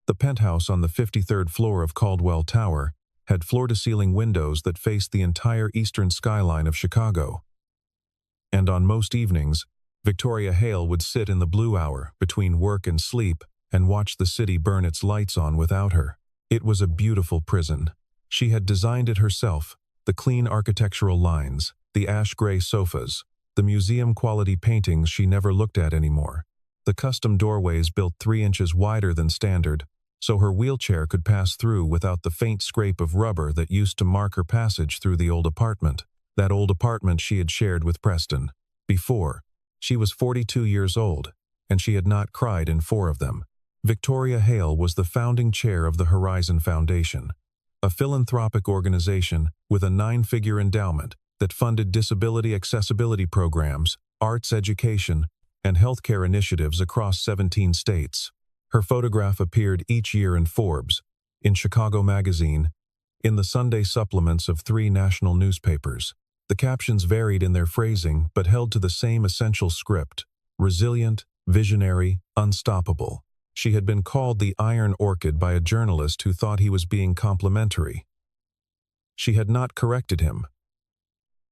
The penthouse on the 53rd floor of Caldwell Tower had floor-to-ceiling windows that faced the entire eastern skyline of Chicago. And on most evenings, Victoria Hale would sit in the blue hour between work and sleep and watch the city burn its lights on without her. It was a beautiful prison. She had designed it herself, the clean architectural lines, the ash-gray sofas, the museum-quality paintings she never looked at anymore. The custom doorways built 3 inches wider than standard, so her wheelchair could pass through without the faint scrape of rubber that used to mark her passage through the old apartment. That old apartment she had shared with Preston. Before, she was 42 years old, and she had not cried in 4 of them. Victoria Hale was the founding chair of the Horizon Foundation, a philanthropic organization with a 9-figure endowment that funded disability accessibility programs, arts education, and healthcare initiatives across 17 states. Her photograph appeared each year in Forbes, in Chicago Magazine, in the Sunday supplements of 3 national newspapers. The captions varied in their phrasing but held to the same essential script: resilient, visionary, unstoppable. She had been called the Iron Orchid by a journalist who thought he was being complimentary. She had not corrected him.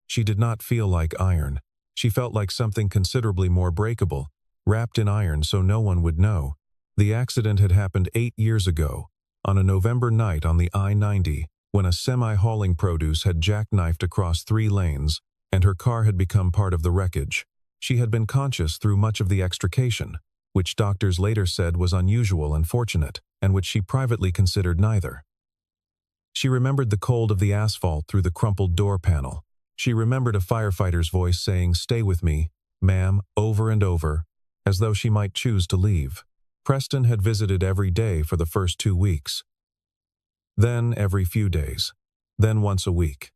She did not feel like iron. She felt like something considerably more breakable, wrapped in iron so no one would know. The accident had happened 8 years ago, on a November night on the I-90, when a semi hauling produce had jackknifed across 3 lanes, and her car had become part of the wreckage. She had been conscious through much of the extrication, which doctors later said was unusual and fortunate, and which she privately considered neither. She remembered the cold of the asphalt through the crumpled door panel. She remembered a firefighter's voice saying, "Stay with me, ma'am," over and over, as though she might choose to leave. Preston had visited every day for the first 2 weeks. Then every few days. Then once a week.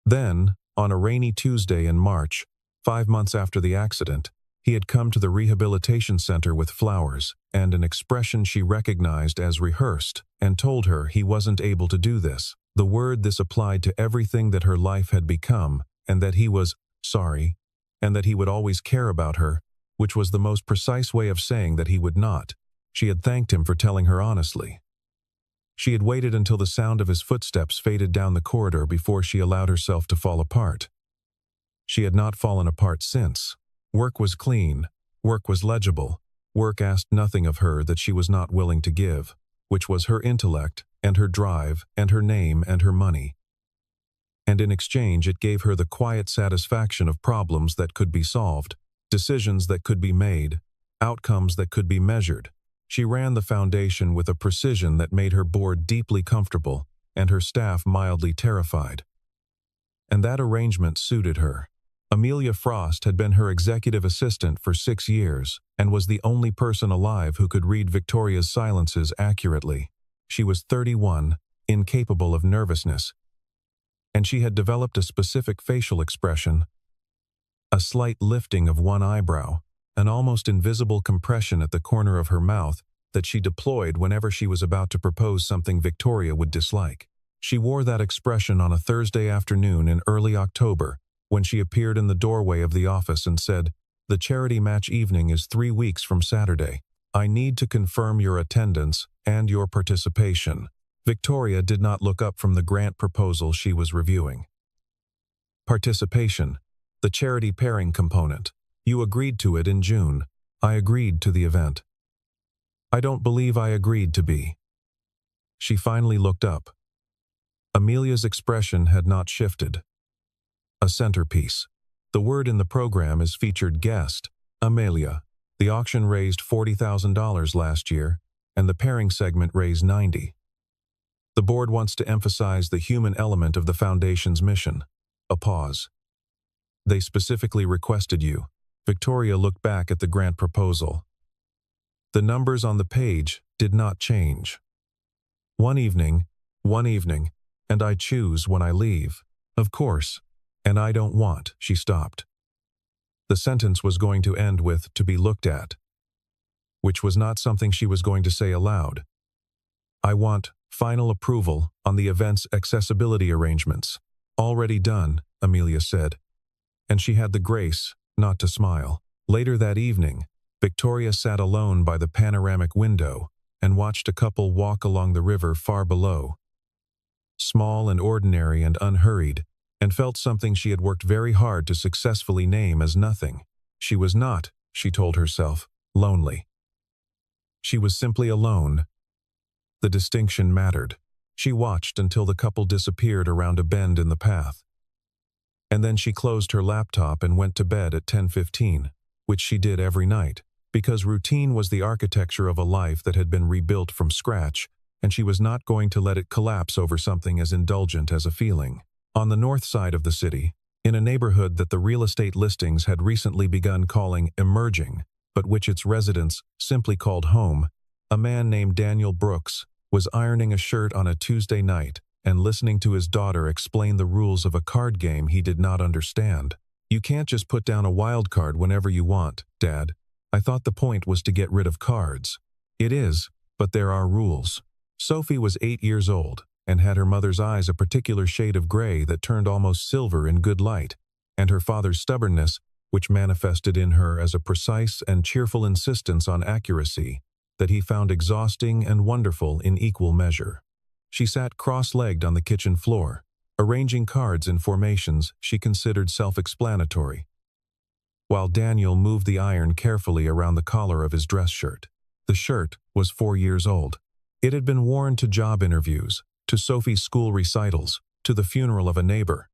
Then, on a rainy Tuesday in March, 5 months after the accident, he had come to the rehabilitation center with flowers and an expression she recognized as rehearsed, and told her he wasn't able to do this. The word this applied to everything that her life had become, and that he was sorry, and that he would always care about her, which was the most precise way of saying that he would not. She had thanked him for telling her honestly. She had waited until the sound of his footsteps faded down the corridor before she allowed herself to fall apart. She had not fallen apart since. Work was clean, work was legible, work asked nothing of her that she was not willing to give, which was her intellect, and her drive, and her name, and her money. And in exchange it gave her the quiet satisfaction of problems that could be solved, decisions that could be made, outcomes that could be measured. She ran the foundation with a precision that made her board deeply comfortable and her staff mildly terrified. And that arrangement suited her. Amelia Frost had been her executive assistant for 6 years and was the only person alive who could read Victoria's silences accurately. She was 31, incapable of nervousness, and she had developed a specific facial expression: a slight lifting of one eyebrow, an almost invisible compression at the corner of her mouth that she deployed whenever she was about to propose something Victoria would dislike. She wore that expression on a Thursday afternoon in early October when she appeared in the doorway of the office and said, "The charity match evening is 3 weeks from Saturday. I need to confirm your attendance and your participation." Victoria did not look up from the grant proposal she was reviewing. Participation. The charity pairing component. You agreed to it in June. I agreed to the event. I don't believe I agreed to be. She finally looked up. Amelia's expression had not shifted. A centerpiece. The word in the program is featured guest, Amelia. The auction raised $40,000 last year, and the pairing segment raised $90,000. The board wants to emphasize the human element of the foundation's mission. A pause. They specifically requested you. Victoria looked back at the grant proposal. The numbers on the page did not change. One evening, and I choose when I leave. Of course, and I don't want, she stopped. The sentence was going to end with "to be looked at," which was not something she was going to say aloud. I want final approval on the event's accessibility arrangements. Already done, Amelia said, and she had the grace not to smile. Later that evening, Victoria sat alone by the panoramic window, and watched a couple walk along the river far below. Small and ordinary and unhurried, and felt something she had worked very hard to successfully name as nothing. She was not, she told herself, lonely. She was simply alone. The distinction mattered. She watched until the couple disappeared around a bend in the path. And then she closed her laptop and went to bed at 10:15, which she did every night, because routine was the architecture of a life that had been rebuilt from scratch, and she was not going to let it collapse over something as indulgent as a feeling. On the north side of the city, in a neighborhood that the real estate listings had recently begun calling emerging, but which its residents simply called home, a man named Daniel Brooks was ironing a shirt on a Tuesday night and listening to his daughter explain the rules of a card game he did not understand. "You can't just put down a wild card whenever you want, Dad. I thought the point was to get rid of cards." "It is, but there are rules." Sophie was 8 years old and had her mother's eyes a particular shade of gray that turned almost silver in good light, and her father's stubbornness, which manifested in her as a precise and cheerful insistence on accuracy that he found exhausting and wonderful in equal measure. She sat cross-legged on the kitchen floor, arranging cards in formations she considered self-explanatory, while Daniel moved the iron carefully around the collar of his dress shirt. The shirt was 4 years old. It had been worn to job interviews, to Sophie's school recitals, to the funeral of a neighbor.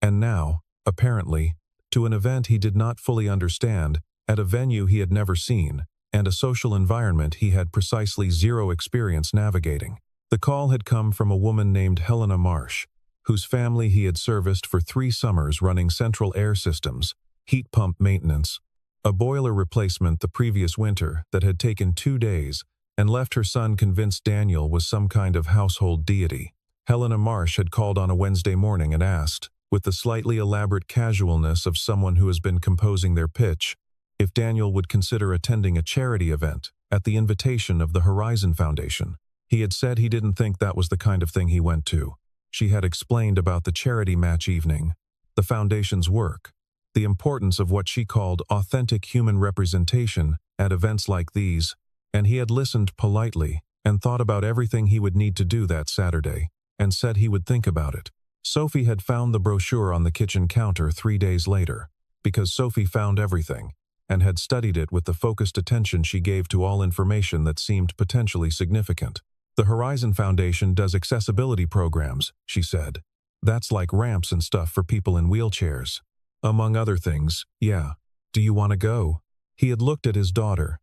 And now, apparently, to an event he did not fully understand, at a venue he had never seen, and a social environment he had precisely zero experience navigating. The call had come from a woman named Helena Marsh, whose family he had serviced for 3 summers running central air systems, heat pump maintenance, a boiler replacement the previous winter that had taken 2 days, and left her son convinced Daniel was some kind of household deity. Helena Marsh had called on a Wednesday morning and asked, with the slightly elaborate casualness of someone who has been composing their pitch, if Daniel would consider attending a charity event at the invitation of the Horizon Foundation. He had said he didn't think that was the kind of thing he went to. She had explained about the charity match evening, the foundation's work, the importance of what she called authentic human representation at events like these, and he had listened politely and thought about everything he would need to do that Saturday, and said he would think about it. Sophie had found the brochure on the kitchen counter 3 days later, because Sophie found everything, and had studied it with the focused attention she gave to all information that seemed potentially significant. "The Horizon Foundation does accessibility programs," she said. "That's like ramps and stuff for people in wheelchairs. Among other things, yeah. Do you want to go?" He had looked at his daughter.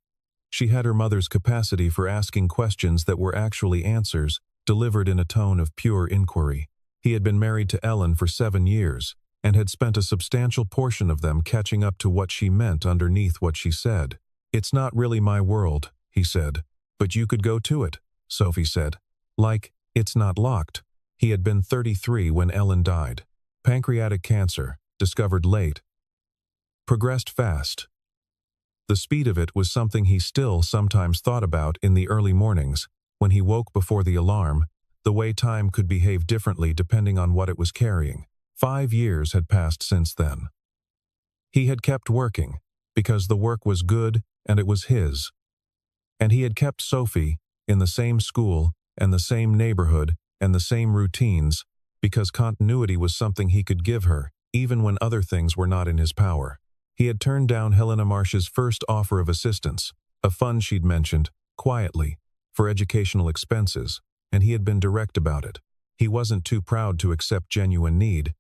She had her mother's capacity for asking questions that were actually answers, delivered in a tone of pure inquiry. He had been married to Ellen for 7 years, and had spent a substantial portion of them catching up to what she meant underneath what she said. "It's not really my world," he said. "But you could go to it," Sophie said. "Like, it's not locked." He had been 33 when Ellen died. Pancreatic cancer, discovered late. Progressed fast. The speed of it was something he still sometimes thought about in the early mornings, when he woke before the alarm, the way time could behave differently depending on what it was carrying. 5 years had passed since then. He had kept working, because the work was good and it was his. And he had kept Sophie in the same school and the same neighborhood and the same routines, because continuity was something he could give her, even when other things were not in his power. He had turned down Helena Marsh's first offer of assistance, a fund she'd mentioned, quietly, for educational expenses, and he had been direct about it. He wasn't too proud to accept genuine need.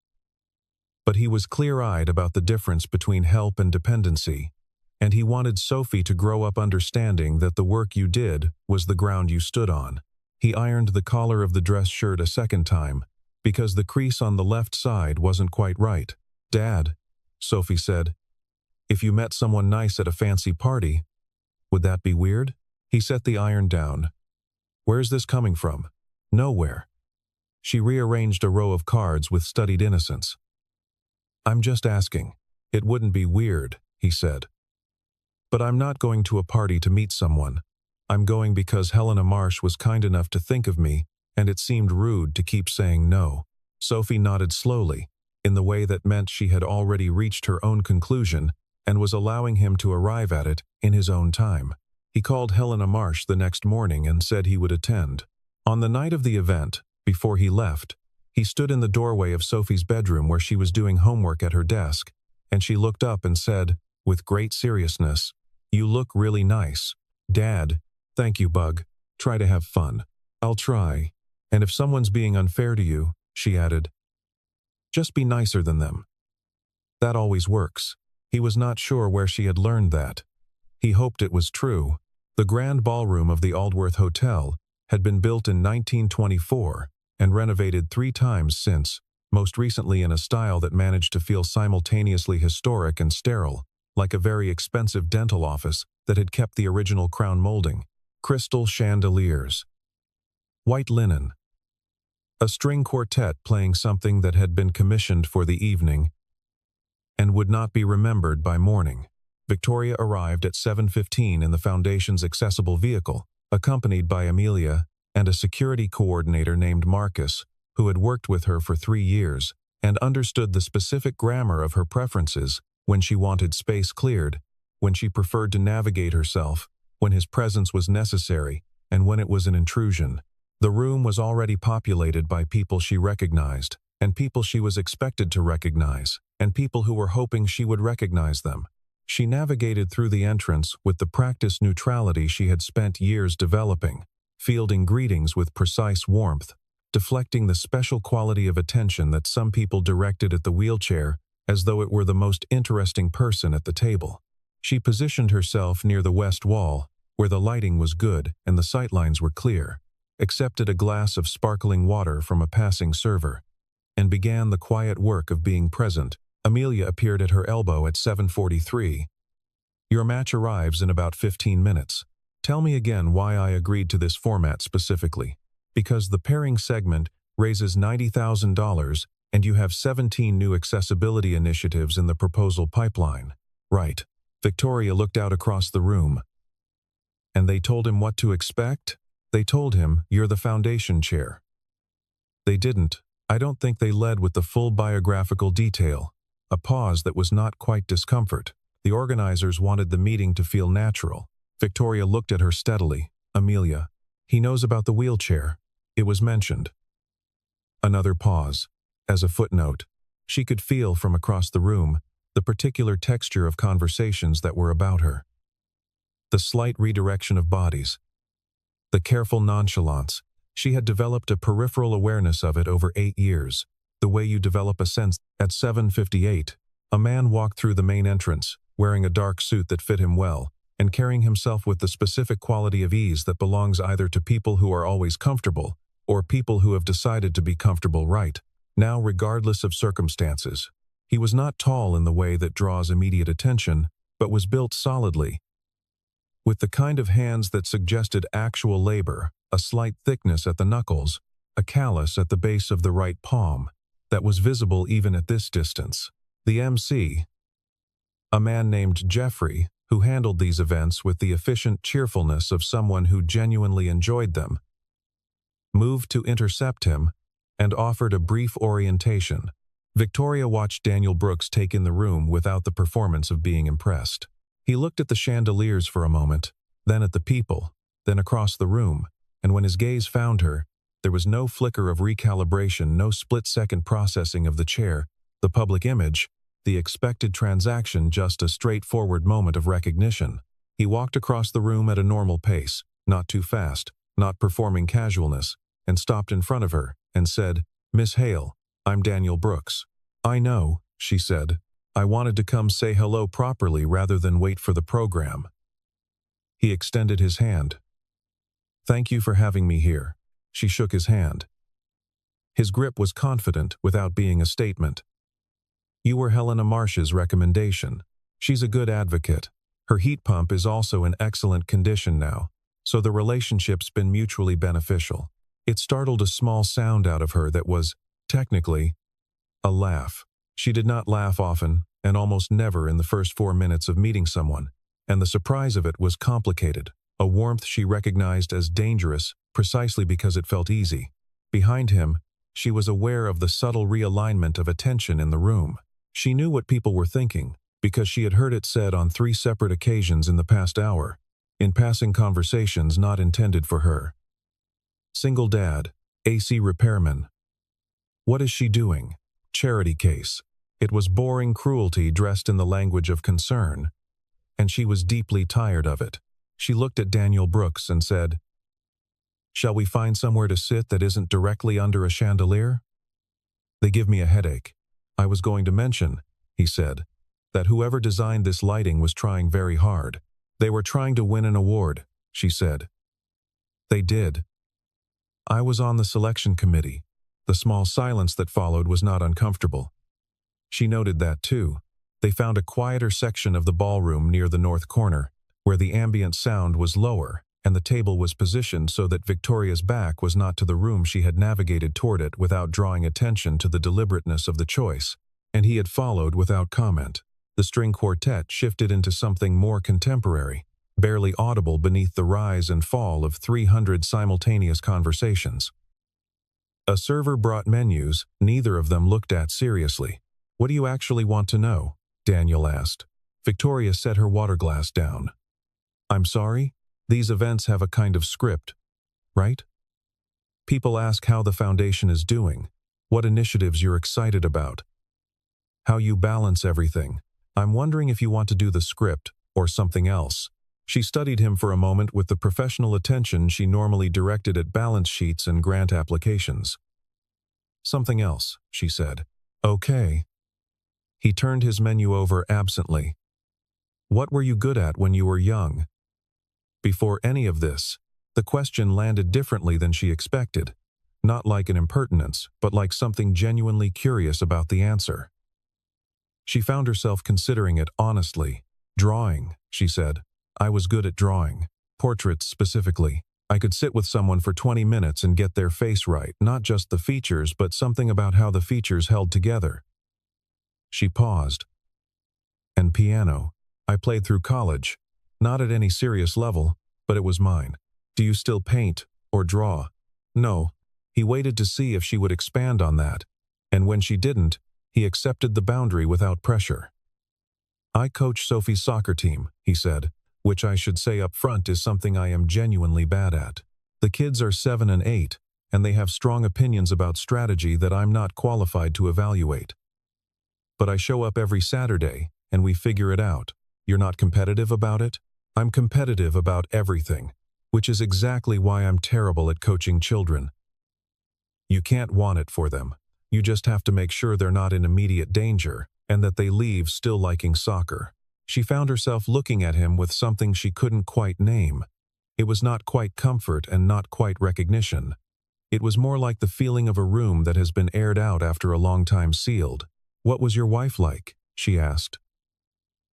But he was clear-eyed about the difference between help and dependency, and he wanted Sophie to grow up understanding that the work you did was the ground you stood on. He ironed the collar of the dress shirt a second time, because the crease on the left side wasn't quite right. "Dad," Sophie said, "if you met someone nice at a fancy party, would that be weird?" He set the iron down. "Where's this coming from?" "Nowhere." She rearranged a row of cards with studied innocence. "I'm just asking. It wouldn't be weird," he said. "But I'm not going to a party to meet someone. I'm going because Helena Marsh was kind enough to think of me, and it seemed rude to keep saying no." Sophie nodded slowly, in the way that meant she had already reached her own conclusion and was allowing him to arrive at it in his own time. He called Helena Marsh the next morning and said he would attend. On the night of the event, before he left, he stood in the doorway of Sophie's bedroom where she was doing homework at her desk, and she looked up and said, with great seriousness, "You look really nice." "Dad, thank you, Bug. Try to have fun." "I'll try. And if someone's being unfair to you," she added, "just be nicer than them." That always works. He was not sure where she had learned that. He hoped it was true. The grand ballroom of the Aldworth Hotel had been built in 1924 and renovated 3 times since, most recently in a style that managed to feel simultaneously historic and sterile, like a very expensive dental office that had kept the original crown molding. Crystal chandeliers, white linen, a string quartet playing something that had been commissioned for the evening and would not be remembered by morning. Victoria arrived at 7:15 in the Foundation's accessible vehicle, accompanied by Amelia and a security coordinator named Marcus, who had worked with her for 3 years and understood the specific grammar of her preferences when she wanted space cleared, when she preferred to navigate herself, when his presence was necessary, and when it was an intrusion. The room was already populated by people she recognized, and people she was expected to recognize, and people who were hoping she would recognize them. She navigated through the entrance with the practiced neutrality she had spent years developing, fielding greetings with precise warmth, deflecting the special quality of attention that some people directed at the wheelchair as though it were the most interesting person at the table. She positioned herself near the west wall, where the lighting was good and the sightlines were clear, accepted a glass of sparkling water from a passing server, and began the quiet work of being present. Amelia appeared at her elbow at 7:43. "Your match arrives in about 15 minutes. Tell me again why I agreed to this format specifically." "Because the pairing segment raises $90,000 and you have 17 new accessibility initiatives in the proposal pipeline." "Right." Victoria looked out across the room. "And they told him what to expect?" "They told him, you're the foundation chair." "They didn't. I don't think they led with the full biographical detail." A pause that was not quite discomfort. The organizers wanted the meeting to feel natural. Victoria looked at her steadily. "Amelia, he knows about the wheelchair. It was mentioned." Another pause. As a footnote, she could feel from across the room the particular texture of conversations that were about her. The slight redirection of bodies. The careful nonchalance. She had developed a peripheral awareness of it over 8 years. The way you develop a sense. At 7:58, a man walked through the main entrance, wearing a dark suit that fit him well, and carrying himself with the specific quality of ease that belongs either to people who are always comfortable, or people who have decided to be comfortable now regardless of circumstances. He was not tall in the way that draws immediate attention, but was built solidly, with the kind of hands that suggested actual labor, a slight thickness at the knuckles, a callus at the base of the right palm, that was visible even at this distance. The MC, a man named Jeffrey, who handled these events with the efficient cheerfulness of someone who genuinely enjoyed them, moved to intercept him and offered a brief orientation. Victoria watched Daniel Brooks take in the room without the performance of being impressed. He looked at the chandeliers for a moment, then at the people, then across the room, and when his gaze found her, there was no flicker of recalibration, no split-second processing of the chair, the public image, the expected transaction, just a straightforward moment of recognition. He walked across the room at a normal pace, not too fast, not performing casualness, and stopped in front of her, and said, "Miss Hale, I'm Daniel Brooks." "I know," she said. "I wanted to come say hello properly rather than wait for the program." He extended his hand. "Thank you for having me here." She shook his hand. His grip was confident without being a statement. "You were Helena Marsh's recommendation. She's a good advocate. Her heat pump is also in excellent condition now, so the relationship's been mutually beneficial." It startled a small sound out of her that was, technically, a laugh. She did not laugh often, and almost never in the first 4 minutes of meeting someone, and the surprise of it was complicated, a warmth she recognized as dangerous precisely because it felt easy. Behind him, she was aware of the subtle realignment of attention in the room. She knew what people were thinking, because she had heard it said on 3 separate occasions in the past hour. in passing conversations not intended for her. Single dad, AC repairman. What is she doing? Charity case. It was boring cruelty dressed in the language of concern, and she was deeply tired of it. She looked at Daniel Brooks and said, "Shall we find somewhere to sit that isn't directly under a chandelier?" "They give me a headache." "I was going to mention," he said, "that whoever designed this lighting was trying very hard. They were trying to win an award," she said. "They did." "I was on the selection committee." The small silence that followed was not uncomfortable. She noted that too. They found a quieter section of the ballroom near the north corner, where the ambient sound was lower, and the table was positioned so that Victoria's back was not to the room. She had navigated toward it without drawing attention to the deliberateness of the choice, and he had followed without comment. The string quartet shifted into something more contemporary, barely audible beneath the rise and fall of 300 simultaneous conversations. A server brought menus, neither of them looked at seriously. "What do you actually want to know?" Daniel asked. Victoria set her water glass down. "I'm sorry? These events have a kind of script, right? People ask how the foundation is doing, what initiatives you're excited about, how you balance everything. I'm wondering if you want to do the script or something else." She studied him for a moment with the professional attention she normally directed at balance sheets and grant applications. "Something else," she said. "Okay." He turned his menu over absently. "What were you good at when you were young?" Before any of this, the question landed differently than she expected, not like an impertinence, but like something genuinely curious about the answer. She found herself considering it honestly. "Drawing," she said. "I was good at drawing. Portraits specifically. I could sit with someone for 20 minutes and get their face right, not just the features, but something about how the features held together." She paused. "And piano. I played through college. Not at any serious level, but it was mine. Do you still paint or draw?" "No." He waited to see if she would expand on that, and when she didn't, he accepted the boundary without pressure. "I coach Sophie's soccer team," he said, "which I should say up front is something I am genuinely bad at. The kids are 7 and 8, and they have strong opinions about strategy that I'm not qualified to evaluate. But I show up every Saturday, and we figure it out. You're not competitive about it?" "I'm competitive about everything, which is exactly why I'm terrible at coaching children. You can't want it for them. You just have to make sure they're not in immediate danger, and that they leave still liking soccer." She found herself looking at him with something she couldn't quite name. It was not quite comfort and not quite recognition. It was more like the feeling of a room that has been aired out after a long time sealed. "What was your wife like?" she asked,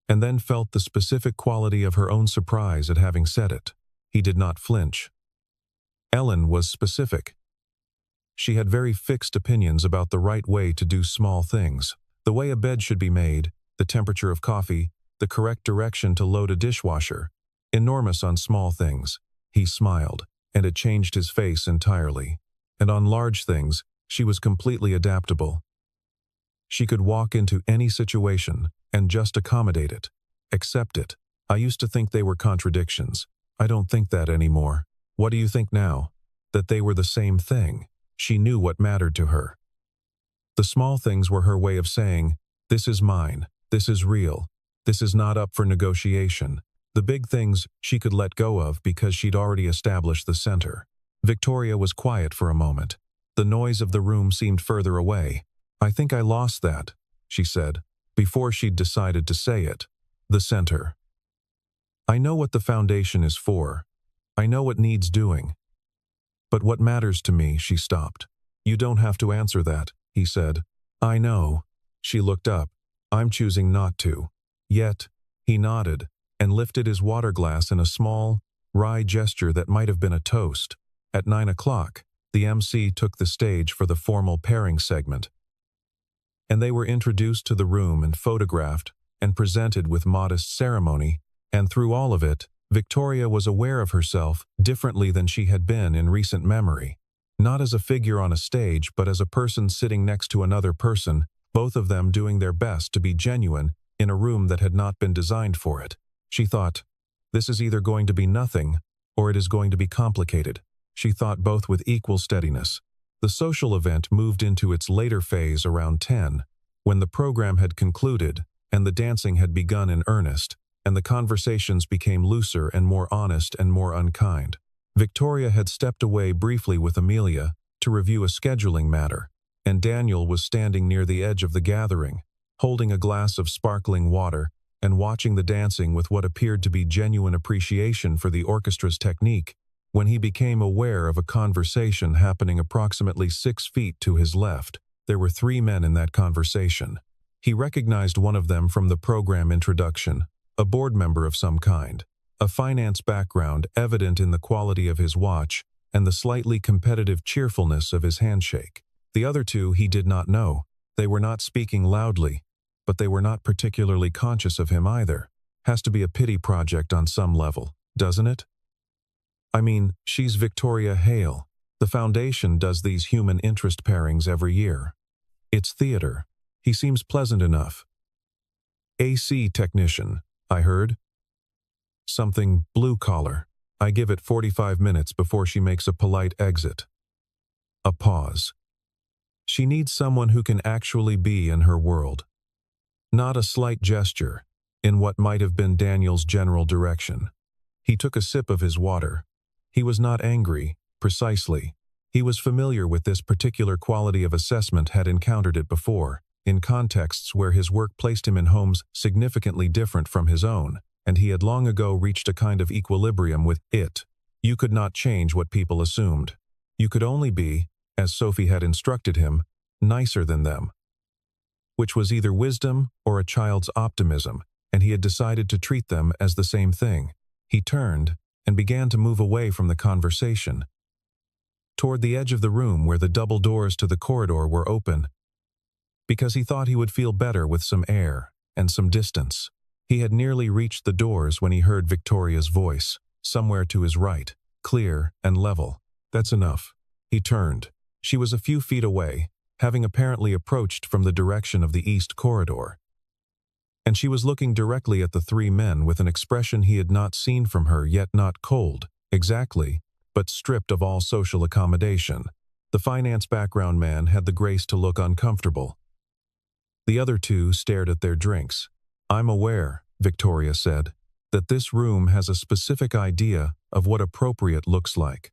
and then felt the specific quality of her own surprise at having said it. He did not flinch. Ellen was specific. She had very fixed opinions about the right way to do small things. The way a bed should be made, the temperature of coffee, the correct direction to load a dishwasher. Enormous on small things. He smiled, and it changed his face entirely. And on large things, she was completely adaptable. She could walk into any situation and just accommodate it, accept it. "I used to think they were contradictions. I don't think that anymore." "What do you think now?" "That they were the same thing." She knew what mattered to her. The small things were her way of saying, "This is mine, this is real, this is not up for negotiation." The big things she could let go of because she'd already established the center. Victoria was quiet for a moment. The noise of the room seemed further away. "I think I lost that," she said, before she'd decided to say it. "The center. I know what the foundation is for. I know what needs doing. But what matters to me," she stopped. "You don't have to answer that," he said. "I know." She looked up. "I'm choosing not to." "Yet." He nodded, and lifted his water glass in a small, wry gesture that might have been a toast. At 9 o'clock, the MC took the stage for the formal pairing segment, and they were introduced to the room and photographed and presented with modest ceremony, and through all of it, Victoria was aware of herself differently than she had been in recent memory. Not as a figure on a stage, but as a person sitting next to another person, both of them doing their best to be genuine in a room that had not been designed for it. She thought, This is either going to be nothing, or it is going to be complicated, she thought, both with equal steadiness. The social event moved into its later phase around 10, when the program had concluded, and the dancing had begun in earnest, and the conversations became looser and more honest and more unkind. Victoria had stepped away briefly with Amelia to review a scheduling matter, and Daniel was standing near the edge of the gathering, holding a glass of sparkling water and watching the dancing with what appeared to be genuine appreciation for the orchestra's technique, when he became aware of a conversation happening approximately 6 feet to his left. There were 3 men in that conversation. He recognized one of them from the program introduction, a board member of some kind, a finance background evident in the quality of his watch and the slightly competitive cheerfulness of his handshake. The other 2 he did not know. They were not speaking loudly, but they were not particularly conscious of him either. Has to be a pity project on some level, doesn't it? I mean, she's Victoria Hale. The foundation does these human interest pairings every year. It's theater. He seems pleasant enough. AC technician, I heard. Something blue-collar. I give it 45 minutes before she makes a polite exit. A pause. She needs someone who can actually be in her world. Not a slight gesture, in what might have been Daniel's general direction. He took a sip of his water. He was not angry, precisely. He was familiar with this particular quality of assessment, had encountered it before, in contexts where his work placed him in homes significantly different from his own, and he had long ago reached a kind of equilibrium with it. You could not change what people assumed. You could only be, as Sophie had instructed him, nicer than them. Which was either wisdom or a child's optimism, and he had decided to treat them as the same thing. He turned and began to move away from the conversation, toward the edge of the room where the double doors to the corridor were open, because he thought he would feel better with some air and some distance. He had nearly reached the doors when he heard Victoria's voice, somewhere to his right, clear and level. That's enough. He turned. She was a few feet away, having apparently approached from the direction of the east corridor. And she was looking directly at the 3 men with an expression he had not seen from her, yet not cold, exactly, but stripped of all social accommodation. The finance background man had the grace to look uncomfortable. The other 2 stared at their drinks. I'm aware, Victoria said, that this room has a specific idea of what appropriate looks like.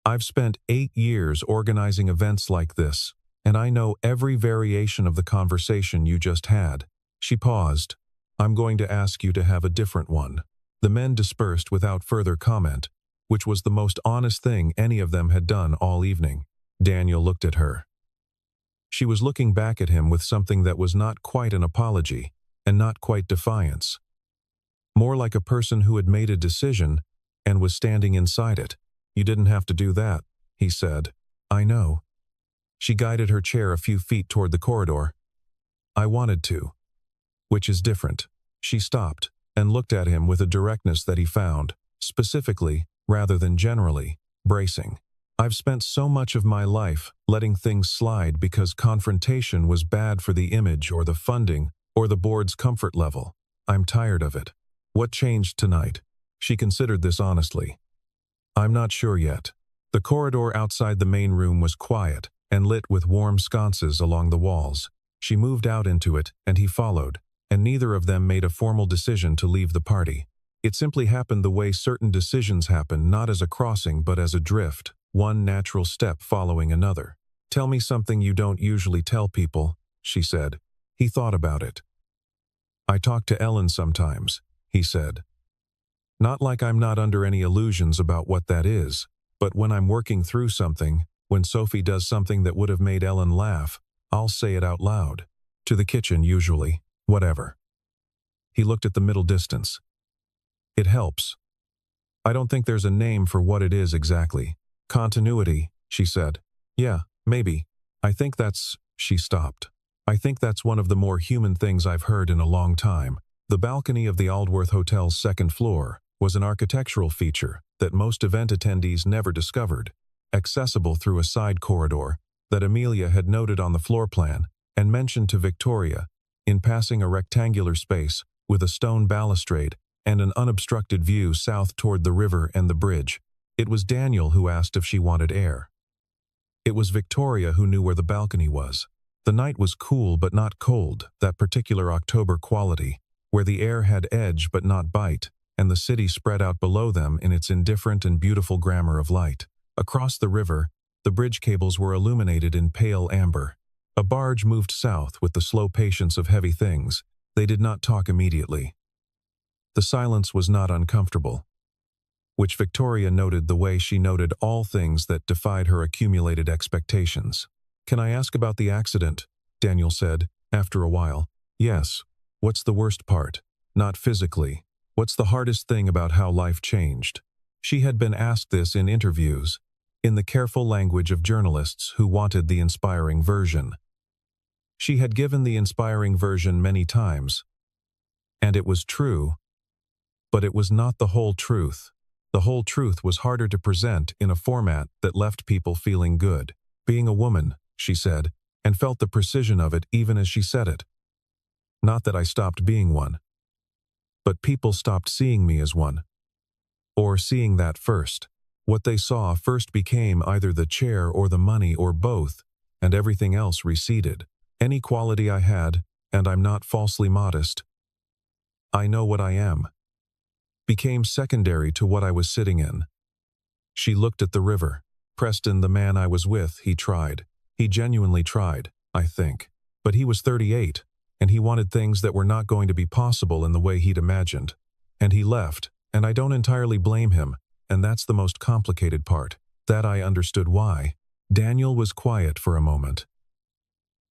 I've spent 8 years organizing events like this, and I know every variation of the conversation you just had. She paused. I'm going to ask you to have a different one. The men dispersed without further comment, which was the most honest thing any of them had done all evening. Daniel looked at her. She was looking back at him with something that was not quite an apology, and not quite defiance. More like a person who had made a decision and was standing inside it. You didn't have to do that, he said. I know. She guided her chair a few feet toward the corridor. I wanted to. Which is different. She stopped and looked at him with a directness that he found, specifically, rather than generally, bracing. I've spent so much of my life letting things slide because confrontation was bad for the image or the funding or the board's comfort level. I'm tired of it. What changed tonight? She considered this honestly. I'm not sure yet. The corridor outside the main room was quiet and lit with warm sconces along the walls. She moved out into it, and he followed, and neither of them made a formal decision to leave the party. It simply happened the way certain decisions happen, not as a crossing but as a drift, one natural step following another. Tell me something you don't usually tell people, she said. He thought about it. I talk to Ellen sometimes, he said. Not like I'm not under any illusions about what that is, but when I'm working through something, when Sophie does something that would have made Ellen laugh, I'll say it out loud. To the kitchen, usually. Whatever. He looked at the middle distance. It helps. I don't think there's a name for what it is exactly. Continuity, she said. Yeah, maybe. I think that's... She stopped. I think that's one of the more human things I've heard in a long time. The balcony of the Aldworth Hotel's second floor was an architectural feature that most event attendees never discovered, accessible through a side corridor that Amelia had noted on the floor plan and mentioned to Victoria, in passing a rectangular space with a stone balustrade and an unobstructed view south toward the river and the bridge. It was Daniel who asked if she wanted air. It was Victoria who knew where the balcony was. The night was cool but not cold, that particular October quality, where the air had edge but not bite, and the city spread out below them in its indifferent and beautiful grammar of light. Across the river, the bridge cables were illuminated in pale amber. A barge moved south with the slow patience of heavy things. They did not talk immediately. The silence was not uncomfortable, which Victoria noted the way she noted all things that defied her accumulated expectations. "Can I ask about the accident?" Daniel said, after a while. "Yes. What's the worst part? Not physically. What's the hardest thing about how life changed?" She had been asked this in interviews, in the careful language of journalists who wanted the inspiring version. She had given the inspiring version many times, and it was true, but it was not the whole truth. The whole truth was harder to present in a format that left people feeling good. "Being a woman," she said, and felt the precision of it even as she said it. "Not that I stopped being one, but people stopped seeing me as one. Or seeing that first. What they saw first became either the chair or the money or both, and everything else receded. Any quality I had, and I'm not falsely modest, I know what I am, became secondary to what I was sitting in." She looked at the river. Preston, the man I was with, he tried. He genuinely tried, I think. But he was 38, and he wanted things that were not going to be possible in the way he'd imagined. And he left, and I don't entirely blame him, and that's the most complicated part. That I understood why. Daniel was quiet for a moment.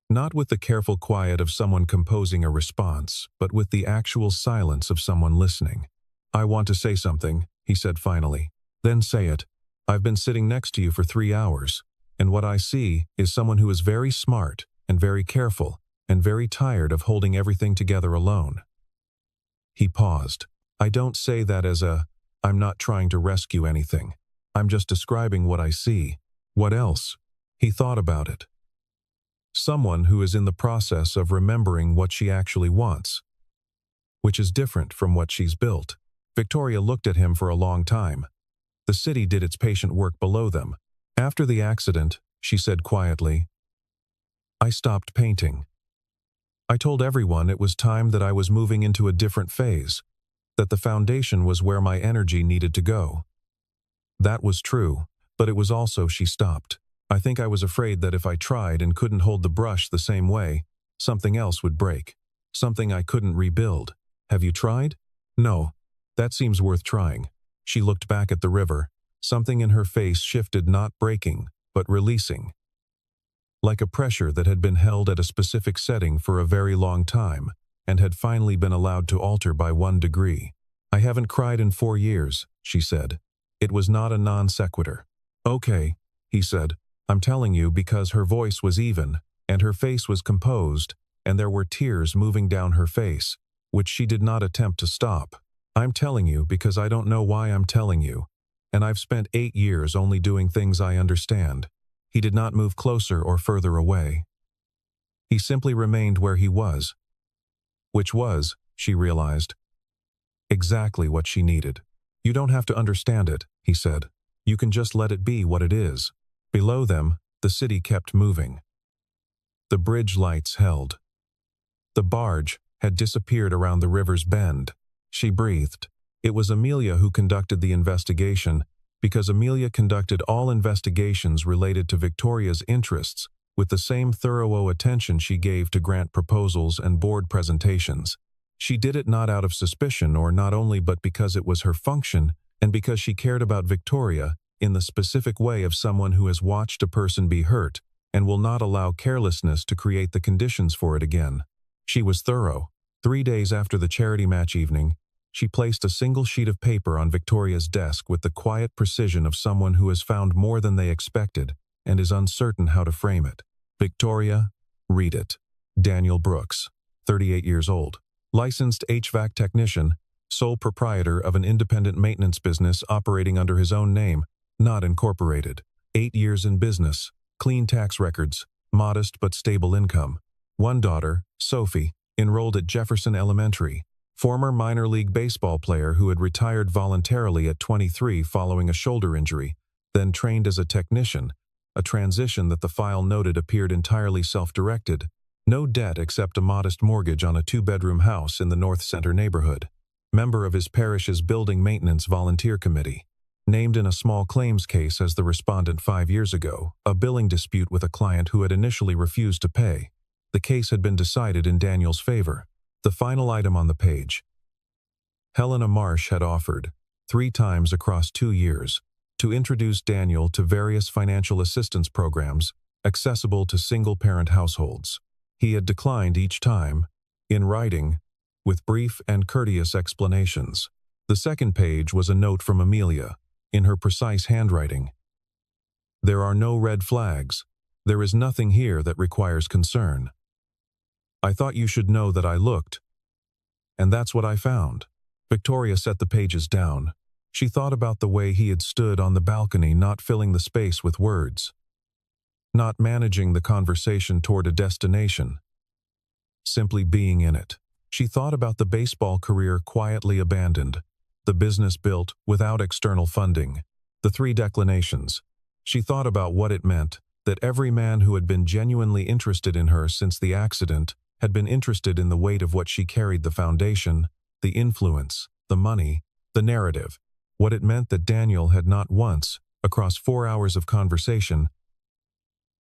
Not with the careful quiet of someone composing a response, but with the actual silence of someone listening. "I want to say something," he said finally. "Then say it. I've been sitting next to you for 3 hours, and what I see is someone who is very smart and very careful and very tired of holding everything together alone." He paused. "I don't say that as I'm not trying to rescue anything. I'm just describing what I see." "What else?" He thought about it. "Someone who is in the process of remembering what she actually wants, which is different from what she's built." Victoria looked at him for a long time. The city did its patient work below them. "After the accident," she said quietly, "I stopped painting. I told everyone it was time that I was moving into a different phase, that the foundation was where my energy needed to go." That was true, but it was also she stopped. "I think I was afraid that if I tried and couldn't hold the brush the same way, something else would break. Something I couldn't rebuild. Have you tried?" "No. That seems worth trying." She looked back at the river. Something in her face shifted, not breaking, but releasing. Like a pressure that had been held at a specific setting for a very long time, and had finally been allowed to alter by 1 degree. "I haven't cried in 4 years, she said. It was not a non sequitur. "Okay," he said. "I'm telling you because her voice was even, and her face was composed, and there were tears moving down her face, which she did not attempt to stop. I'm telling you because I don't know why I'm telling you, and I've spent 8 years only doing things I understand." He did not move closer or further away. He simply remained where he was. Which was, she realized, exactly what she needed. "You don't have to understand it," he said. "You can just let it be what it is." Below them, the city kept moving. The bridge lights held. The barge had disappeared around the river's bend. She breathed. It was Amelia who conducted the investigation, because Amelia conducted all investigations related to Victoria's interests with the same thorough attention she gave to grant proposals and board presentations. She did it not out of suspicion or not only but because it was her function and because she cared about Victoria in the specific way of someone who has watched a person be hurt and will not allow carelessness to create the conditions for it again. She was thorough. 3 days after the charity match evening, she placed a single sheet of paper on Victoria's desk with the quiet precision of someone who has found more than they expected and is uncertain how to frame it. "Victoria, read it. Daniel Brooks, 38 years old. Licensed HVAC technician, sole proprietor of an independent maintenance business operating under his own name, not incorporated. 8 years in business, clean tax records, modest but stable income. 1 daughter, Sophie, enrolled at Jefferson Elementary. former minor league baseball player who had retired voluntarily at 23 following a shoulder injury, then trained as a technician, a transition that the file noted appeared entirely self-directed. No debt except a modest mortgage on a 2-bedroom house in the North Center neighborhood. Member of his parish's building maintenance volunteer committee. Named in a small claims case as the respondent 5 years ago, a billing dispute with a client who had initially refused to pay. The case had been decided in Daniel's favor. The final item on the page. Helena Marsh had offered, 3 times across 2 years, to introduce Daniel to various financial assistance programs accessible to single-parent households. He had declined each time, in writing, with brief and courteous explanations. The second page was a note from Amelia, in her precise handwriting. There are no red flags. There is nothing here that requires concern. I thought you should know that I looked. And that's what I found. Victoria set the pages down. She thought about the way he had stood on the balcony, not filling the space with words. Not managing the conversation toward a destination. Simply being in it. She thought about the baseball career quietly abandoned. The business built without external funding. The 3 declinations. She thought about what it meant that every man who had been genuinely interested in her since the accident had been interested in the weight of what she carried, the foundation, the influence, the money, the narrative. What it meant that Daniel had not once, across 4 hours of conversation,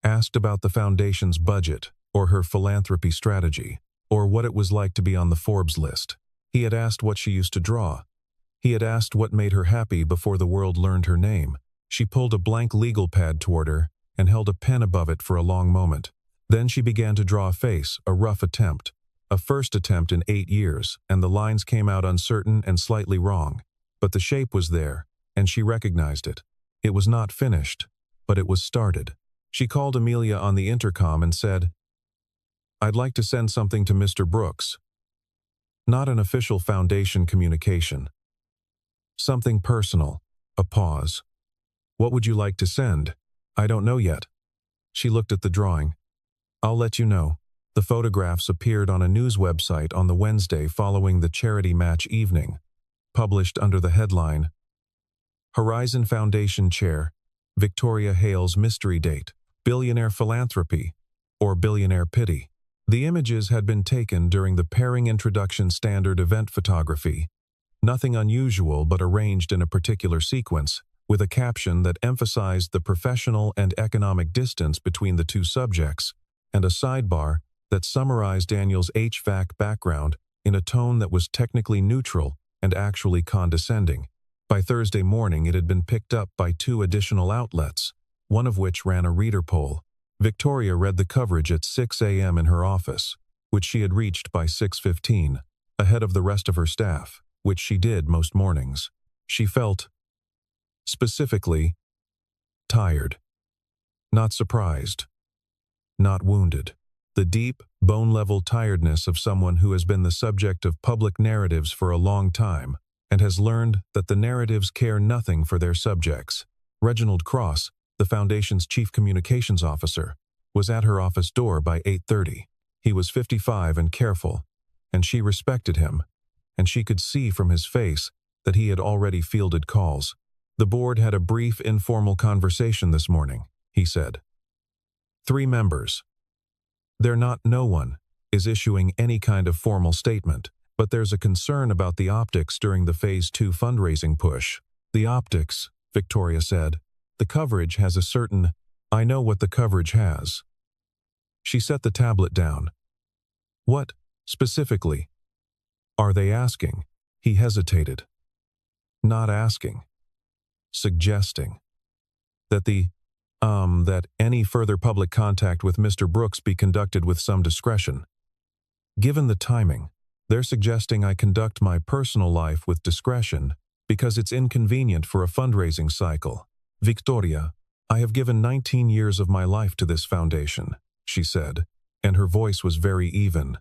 asked about the foundation's budget or her philanthropy strategy, or what it was like to be on the Forbes list. He had asked what she used to draw. He had asked what made her happy before the world learned her name. She pulled a blank legal pad toward her and held a pen above it for a long moment. Then she began to draw a face, a rough attempt. A first attempt in 8 years, and the lines came out uncertain and slightly wrong. But the shape was there, and she recognized it. It was not finished, but it was started. She called Amelia on the intercom and said, "I'd like to send something to Mr. Brooks." Not an official foundation communication. Something personal. A pause. "What would you like to send?" "I don't know yet." She looked at the drawing. "I'll let you know." The photographs appeared on a news website on the Wednesday following the charity match evening, published under the headline, Horizon Foundation Chair, Victoria Hale's Mystery Date, Billionaire Philanthropy, or Billionaire Pity. The images had been taken during the pairing introduction standard event photography. Nothing unusual but arranged in a particular sequence, with a caption that emphasized the professional and economic distance between the 2 subjects, and a sidebar that summarized Daniel's HVAC background in a tone that was technically neutral and actually condescending. By Thursday morning, it had been picked up by 2 additional outlets, one of which ran a reader poll. Victoria read the coverage at 6 a.m. in her office, which she had reached by 6:15, ahead of the rest of her staff, which she did most mornings. She felt, specifically, tired. Not surprised. Not wounded. The deep, bone-level tiredness of someone who has been the subject of public narratives for a long time and has learned that the narratives care nothing for their subjects. Reginald Cross, the Foundation's chief communications officer, was at her office door by 8:30. He was 55 and careful, and she respected him, and she could see from his face that he had already fielded calls. "The board had a brief, informal conversation this morning," he said. 3 members. No one is issuing any kind of formal statement, but there's a concern about the optics during the Phase 2 fundraising push. "The optics," Victoria said. "The coverage has a certain, I know what the coverage has." She set the tablet down. "What, specifically, are they asking?" He hesitated. "Not asking. Suggesting. That any further public contact with Mr. Brooks be conducted with some discretion. Given the timing, they're suggesting I conduct my personal life with discretion because it's inconvenient for a fundraising cycle. Victoria, I have given 19 years of my life to this foundation," she said, and her voice was very even.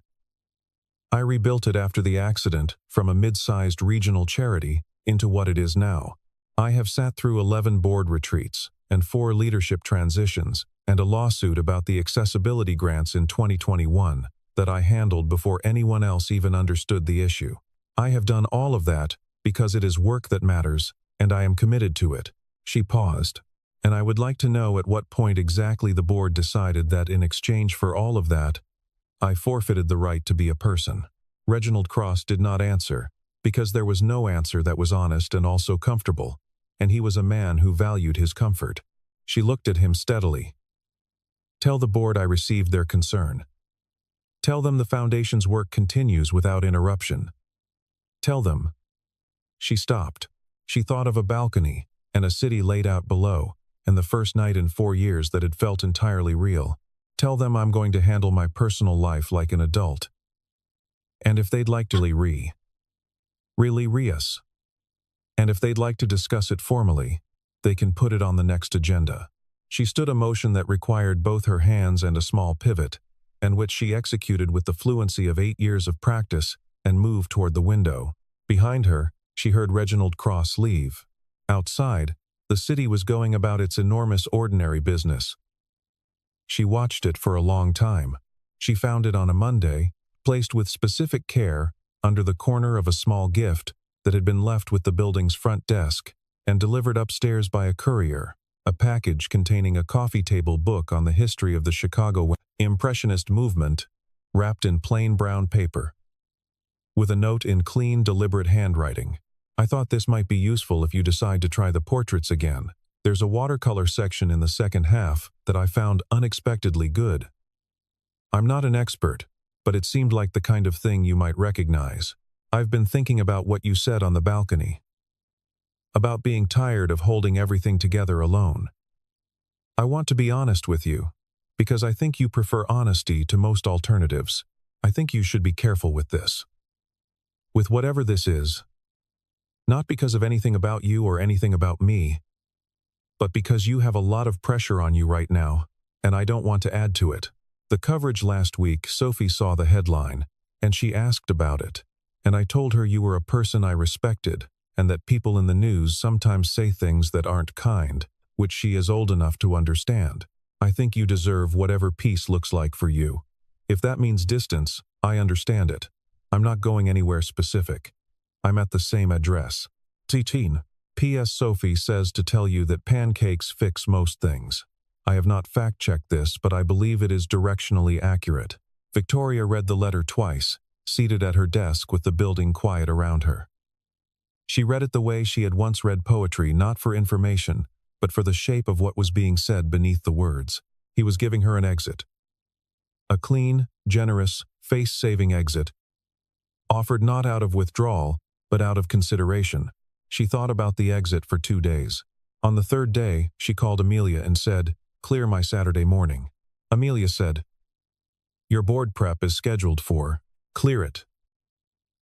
"I rebuilt it after the accident from a mid-sized regional charity into what it is now. I have sat through 11 board retreats and 4 leadership transitions and a lawsuit about the accessibility grants in 2021 that I handled before anyone else even understood the issue. I have done all of that because it is work that matters, and I am committed to it. She paused, and I would like to know at what point exactly the board decided that in exchange for all of that, I forfeited the right to be a person. Reginald Cross did not answer, because there was no answer that was honest and also comfortable, and he was a man who valued his comfort. She looked at him steadily. Tell the board I received their concern. Tell them the Foundation's work continues without interruption. Tell them. She stopped. She thought of a balcony and a city laid out below, and the first night in 4 years that had felt entirely real. Tell them I'm going to handle my personal life like an adult. And if they'd like to really us. And if they'd like to discuss it formally, they can put it on the next agenda. She stood a motion that required both her hands and a small pivot, and which she executed with the fluency of 8 years of practice, and moved toward the window. Behind her, she heard Reginald Cross leave. Outside, the city was going about its enormous ordinary business. She watched it for a long time. She found it on a Monday, placed with specific care under the corner of a small gift that had been left with the building's front desk and delivered upstairs by a courier, a package containing a coffee table book on the history of the Chicago Impressionist movement, wrapped in plain brown paper, with a note in clean, deliberate handwriting. I thought this might be useful if you decide to try the portraits again. There's a watercolor section in the second half that I found unexpectedly good. I'm not an expert, but it seemed like the kind of thing you might recognize. I've been thinking about what you said on the balcony. About being tired of holding everything together alone. I want to be honest with you, because I think you prefer honesty to most alternatives. I think you should be careful with this. With whatever this is. Not because of anything about you or anything about me, but because you have a lot of pressure on you right now, and I don't want to add to it. The coverage last week, Sophie saw the headline, and she asked about it, and I told her you were a person I respected, and that people in the news sometimes say things that aren't kind, which she is old enough to understand. I think you deserve whatever peace looks like for you. If that means distance, I understand it. I'm not going anywhere specific. I'm at the same address. T-teen. P.S. Sophie says to tell you that pancakes fix most things. I have not fact-checked this, but I believe it is directionally accurate. Victoria read the letter twice, seated at her desk with the building quiet around her. She read it the way she had once read poetry, not for information, but for the shape of what was being said beneath the words. He was giving her an exit. A clean, generous, face-saving exit, offered not out of withdrawal, but out of consideration. She thought about the exit for 2 days. On the third day, she called Amelia and said, "Clear my Saturday morning." Amelia said, "Your board prep is scheduled for, clear it.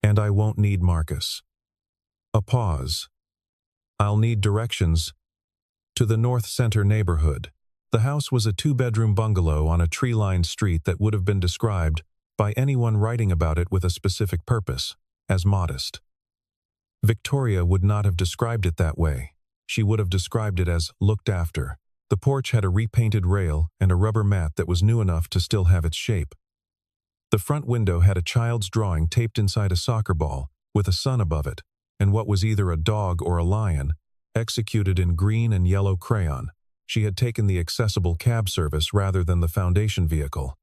And I won't need Marcus." A pause. "I'll need directions to the North Center neighborhood." The house was a 2-bedroom bungalow on a tree-lined street that would have been described, by anyone writing about it with a specific purpose, as modest. Victoria would not have described it that way. She would have described it as looked after. The porch had a repainted rail and a rubber mat that was new enough to still have its shape. The front window had a child's drawing taped inside a soccer ball, with a sun above it, and what was either a dog or a lion, executed in green and yellow crayon. She had taken the accessible cab service rather than the Foundation vehicle.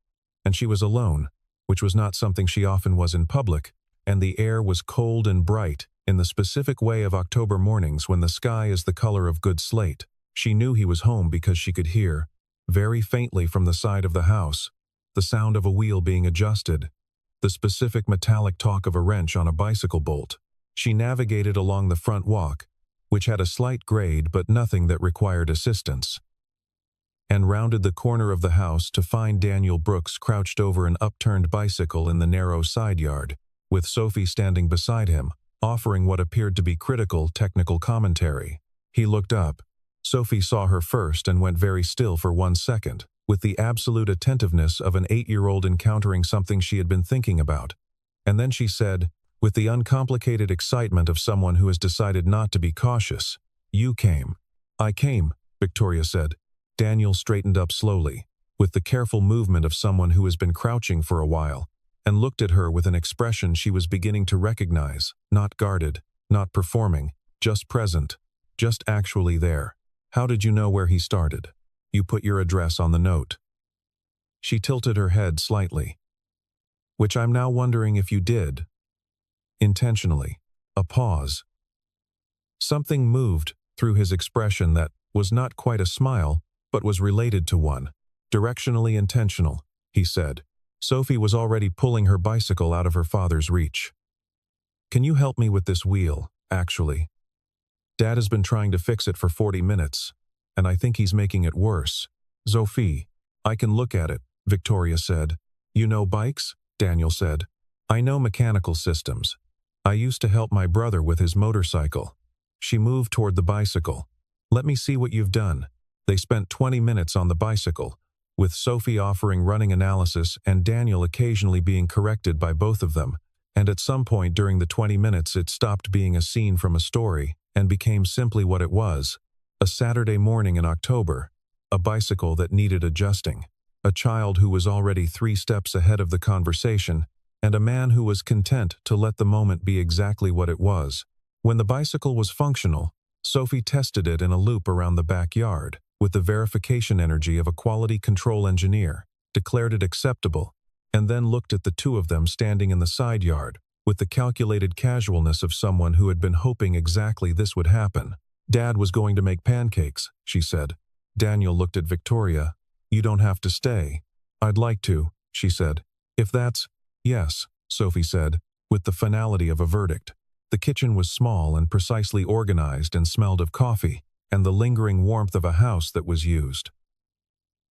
And she was alone, which was not something she often was in public, and the air was cold and bright, in the specific way of October mornings when the sky is the color of good slate. She knew he was home because she could hear, very faintly from the side of the house, the sound of a wheel being adjusted, the specific metallic talk of a wrench on a bicycle bolt. She navigated along the front walk, which had a slight grade but nothing that required assistance, and rounded the corner of the house to find Daniel Brooks crouched over an upturned bicycle in the narrow side yard, with Sophie standing beside him, offering what appeared to be critical technical commentary. He looked up. Sophie saw her first and went very still for 1 second, with the absolute attentiveness of an 8-year-old encountering something she had been thinking about. And then she said, with the uncomplicated excitement of someone who has decided not to be cautious, "You came." "I came," Victoria said. Daniel straightened up slowly, with the careful movement of someone who has been crouching for a while. and looked at her with an expression she was beginning to recognize, not guarded, not performing, just present, just actually there. How did you know where he started? You put your address on the note. She tilted her head slightly. Which I'm now wondering if you did. Intentionally. A pause. Something moved through his expression that was not quite a smile, but was related to one. Directionally intentional, he said. Sophie was already pulling her bicycle out of her father's reach. Can you help me with this wheel, actually? Dad has been trying to fix it for 40 minutes, and I think he's making it worse. Sophie, I can look at it, Victoria said. You know bikes? Daniel said. I know mechanical systems. I used to help my brother with his motorcycle. She moved toward the bicycle. Let me see what you've done. They spent 20 minutes on the bicycle, with Sophie offering running analysis and Daniel occasionally being corrected by both of them, and at some point during the 20 minutes it stopped being a scene from a story and became simply what it was, a Saturday morning in October, a bicycle that needed adjusting, a child who was already 3 steps ahead of the conversation, and a man who was content to let the moment be exactly what it was. When the bicycle was functional, Sophie tested it in a loop around the backyard, with the verification energy of a quality control engineer, declared it acceptable, and then looked at the two of them standing in the side yard, with the calculated casualness of someone who had been hoping exactly this would happen. Dad was going to make pancakes, she said. Daniel looked at Victoria. You don't have to stay. I'd like to, she said. If that's... Yes, Sophie said, with the finality of a verdict. The kitchen was small and precisely organized and smelled of coffee, and the lingering warmth of a house that was used.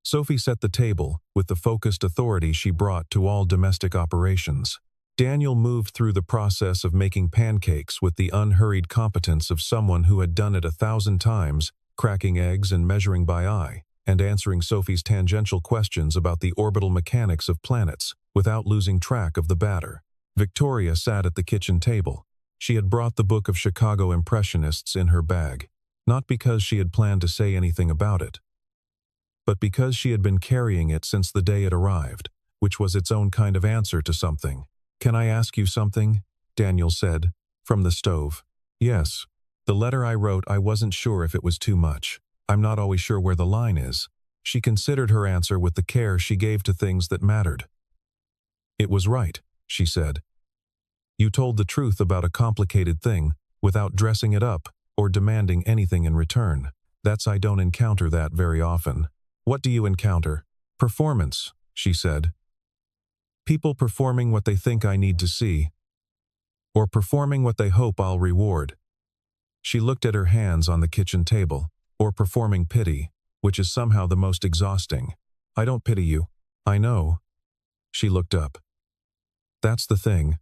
Sophie set the table, with the focused authority she brought to all domestic operations. Daniel moved through the process of making pancakes with the unhurried competence of someone who had done it 1,000 times, cracking eggs and measuring by eye, and answering Sophie's tangential questions about the orbital mechanics of planets, without losing track of the batter. Victoria sat at the kitchen table. She had brought the book of Chicago Impressionists in her bag, not because she had planned to say anything about it, but because she had been carrying it since the day it arrived, which was its own kind of answer to something. Can I ask you something? Daniel said, from the stove. Yes. The letter I wrote, I wasn't sure if it was too much. I'm not always sure where the line is. She considered her answer with the care she gave to things that mattered. It was right, she said. You told the truth about a complicated thing, without dressing it up, or demanding anything in return. I don't encounter that very often. What do you encounter? Performance, she said. People performing what they think I need to see, or performing what they hope I'll reward. She looked at her hands on the kitchen table, or performing pity, which is somehow the most exhausting. I don't pity you. I know. She looked up. That's the thing.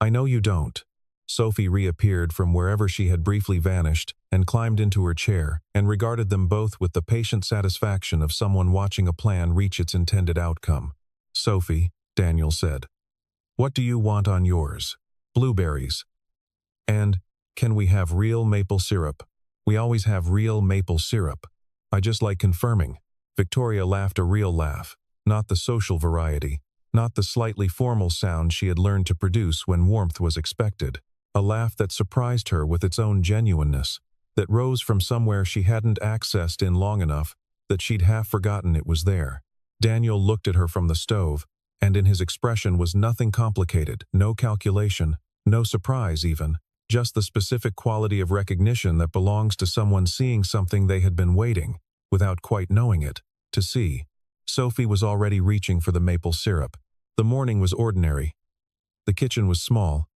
I know you don't. Sophie reappeared from wherever she had briefly vanished and climbed into her chair and regarded them both with the patient satisfaction of someone watching a plan reach its intended outcome. Sophie, Daniel said. What do you want on yours? Blueberries. And, can we have real maple syrup? We always have real maple syrup. I just like confirming. Victoria laughed a real laugh, not the social variety, not the slightly formal sound she had learned to produce when warmth was expected. A laugh that surprised her with its own genuineness, that rose from somewhere she hadn't accessed in long enough that she'd half forgotten it was there. Daniel looked at her from the stove, and in his expression was nothing complicated, no calculation, no surprise even, just the specific quality of recognition that belongs to someone seeing something they had been waiting, without quite knowing it, to see. Sophie was already reaching for the maple syrup. The morning was ordinary. The kitchen was small.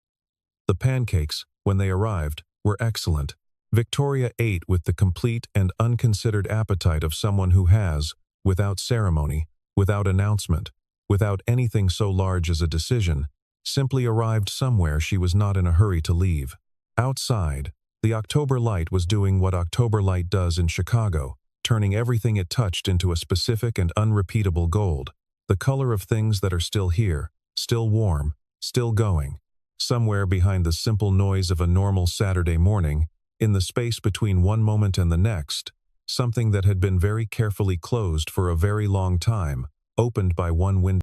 The pancakes, when they arrived, were excellent. Victoria ate with the complete and unconsidered appetite of someone who has, without ceremony, without announcement, without anything so large as a decision, simply arrived somewhere she was not in a hurry to leave. Outside, the October light was doing what October light does in Chicago, turning everything it touched into a specific and unrepeatable gold, the color of things that are still here, still warm, still going. Somewhere behind the simple noise of a normal Saturday morning, in the space between one moment and the next, something that had been very carefully closed for a very long time, opened by one window.